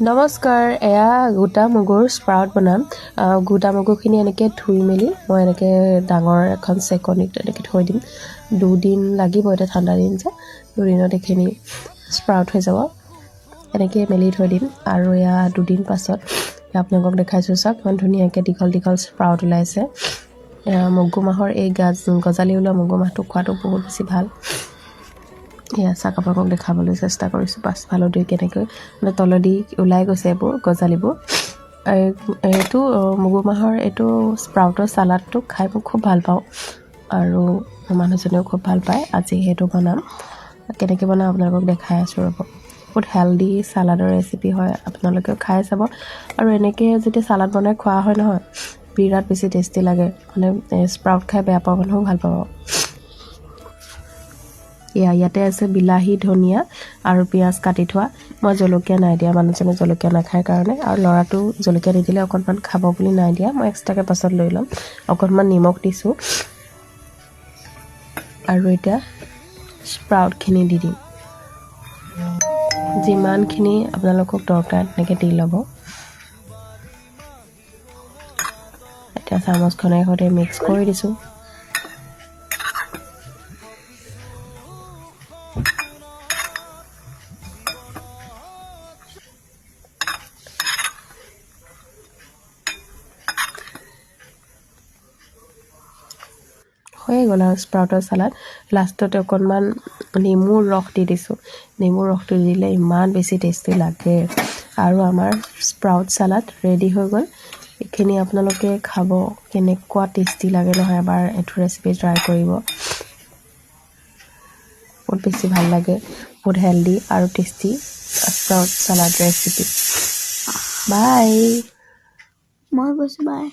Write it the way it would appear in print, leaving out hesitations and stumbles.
নমস্কাৰ এয়া গোটা মগুৰ স্প্ৰাউট বনাম গোটা মগুখিনি এনেকৈ ধুই মেলি মই এনেকৈ ডাঙৰ এখন চেকনিত এনেকৈ থৈ দিম 2 দিন লাগিব এটা ঠাণ্ডা দিন যে 2 দিনত এইখিনি স্প্ৰাউট হৈ যাব এনেকৈ মেলি থৈ দিম আৰু এয়া 2 দিন পাছত আপোনালোকক দেখাইছোঁ চাওক ইমান ধুনীয়াকৈ দীঘল দীঘল স্প্ৰাউট ওলাইছে মগু মাহৰ এই গজালি ওলোৱা মগু মাহটো খোৱাটো বহুত বেছি ভাল এয়া চাওক আপোনালোকক দেখাবলৈ চেষ্টা কৰিছোঁ পাছফালেদি কেনেকৈ মানে তলেদি ওলাই গৈছে এইবোৰ গজালিবোৰ এইটো মগু মাহৰ এইটো স্প্ৰাউটৰ চালাডটো খাই মই খুব ভাল পাওঁ আৰু মানুহজনেও খুব ভাল পায় আজি সেইটো বনাম কেনেকৈ বনাম আপোনালোকক দেখাই আছোঁ ৰ'ব বহুত হেল্ডি চালাডৰ ৰেচিপি হয় আপোনালোকেও খাই চাব আৰু এনেকৈ যেতিয়া চালাড বনাই খোৱা হয় নহয় বিৰাট বেছি টেষ্টি লাগে মানে স্প্ৰাউট খাই বেয়া পোৱা মানুহও ভাল পাব ইয়াতে আছে বিলাহী ধনিয়া আৰু পিঁয়াজ কাটি থোৱা মই জলকীয়া নাই দিয়া মানুহজনে জলকীয়া নাখায় কাৰণে আৰু ল'ৰাটো জলকীয়া নিদিলে অকণমান খাব বুলি নাই দিয়া মই এক্সট্ৰাকৈ পাছত লৈ ল'ম অকণমান নিমখ দিছোঁ আৰু এতিয়া স্প্ৰাউটখিনি দি দিম যিমানখিনি আপোনালোকক দৰকাৰ তেনেকৈ দি ল'ব এতিয়া চামুচখনেৰে সৈতে মিক্স কৰি দিছোঁ হৈ গ'ল আৰু স্প্ৰাউটৰ চালাড লাষ্টতে অকণমান নেমুৰ ৰস দি দিছোঁ নেমুৰ ৰসটো দিলে ইমান বেছি টেষ্টি লাগে আৰু আমাৰ স্প্ৰাউট চালাড ৰেডি হৈ গ'ল এইখিনি আপোনালোকে খাব কেনেকুৱা টেষ্টি লাগে নহয় এবাৰ এইটো ৰেচিপি ট্ৰাই কৰিব বহুত বেছি ভাল লাগে বহুত হেল্ডি আৰু টেষ্টি স্প্ৰাউট চালাড ৰেচিপি বাই মই কৈছোঁ বাই